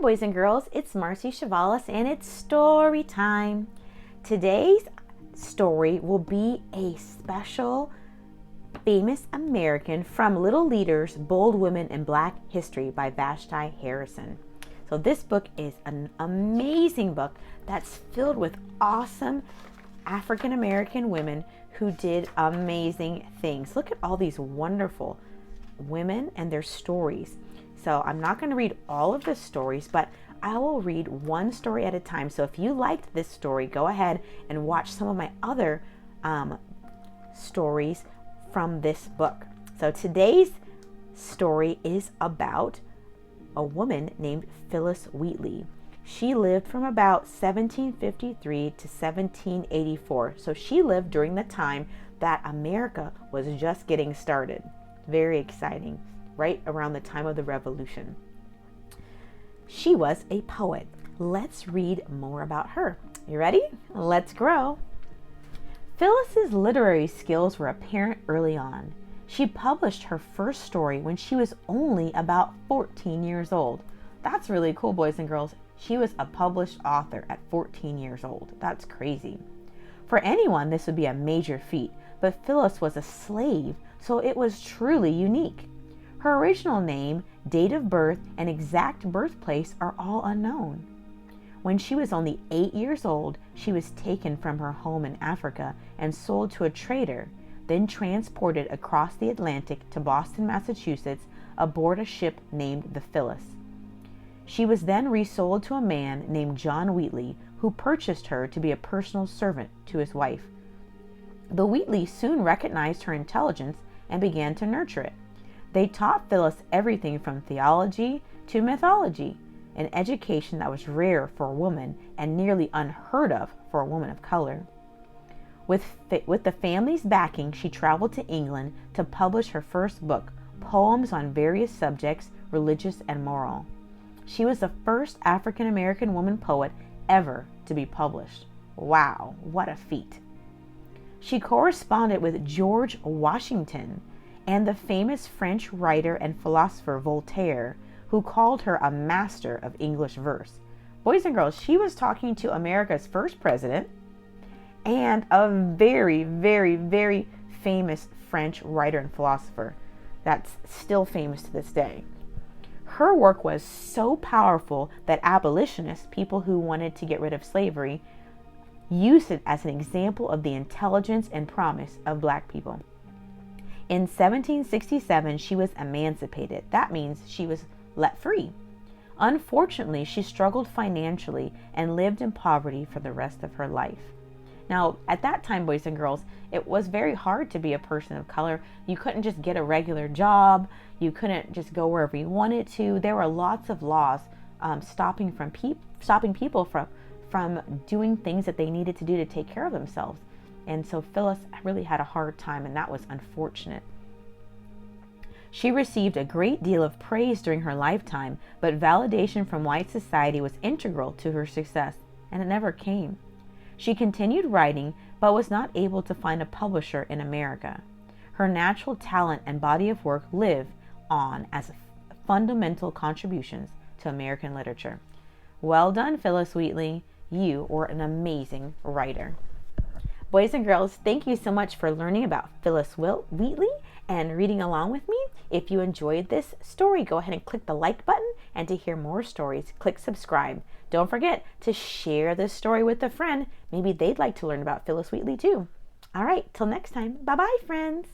boys and girls, it's Marci Chavalas and it's story time. Today's story will be a special famous American from Little Leaders, Bold Women in Black History by Vashti Harrison. So this book is an amazing book that's filled with awesome African American women who did amazing things. Look at all these wonderful women and their stories. So I'm not going to read all of the stories, but I will read one story at a time. So if you liked this story, go ahead and watch some of my other stories from this book. So today's story is about a woman named Phyllis Wheatley. She lived from about 1753 to 1784. So she lived during the time that America was just getting started. Very exciting. Right around the time of the Revolution. She was a poet. Let's read more about her. You ready? Let's grow. Phyllis's literary skills were apparent early on. She published her first story when she was only about 14 years old. That's really cool, boys and girls. She was a published author at 14 years old. That's crazy. For anyone, this would be a major feat, but Phyllis was a slave, so it was truly unique. Her original name, date of birth, and exact birthplace are all unknown. When she was only 8 years old, she was taken from her home in Africa and sold to a trader, then transported across the Atlantic to Boston, Massachusetts, aboard a ship named the Phyllis. She was then resold to a man named John Wheatley, who purchased her to be a personal servant to his wife. The Wheatleys soon recognized her intelligence and began to nurture it. They taught Phyllis everything from theology to mythology, an education that was rare for a woman and nearly unheard of for a woman of color. With the family's backing, she traveled to England to publish her first book, Poems on Various Subjects, Religious and Moral. She was the first African American woman poet ever to be published. Wow, what a feat. She corresponded with George Washington and the famous French writer and philosopher Voltaire, who called her a master of English verse. Boys and girls, she was talking to America's first president and a very, very, very famous French writer and philosopher that's still famous to this day. Her work was so powerful that abolitionists, people who wanted to get rid of slavery, used it as an example of the intelligence and promise of Black people. In 1767, she was emancipated. That means she was let free. Unfortunately, she struggled financially and lived in poverty for the rest of her life. Now, at that time, boys and girls, it was very hard to be a person of color. You couldn't just get a regular job. You couldn't just go wherever you wanted to. There were lots of laws stopping people from doing things that they needed to do to take care of themselves. And so Phyllis really had a hard time, and that was unfortunate. She received a great deal of praise during her lifetime, but validation from white society was integral to her success, and it never came. She continued writing, but was not able to find a publisher in America. Her natural talent and body of work live on as fundamental contributions to American literature. Well done, Phyllis Wheatley. You were an amazing writer. Boys and girls, thank you so much for learning about Phyllis Wheatley and reading along with me. If you enjoyed this story, go ahead and click the like button, and to hear more stories, click subscribe. Don't forget to share this story with a friend. Maybe they'd like to learn about Phyllis Wheatley too. All right, till next time. Bye-bye, friends.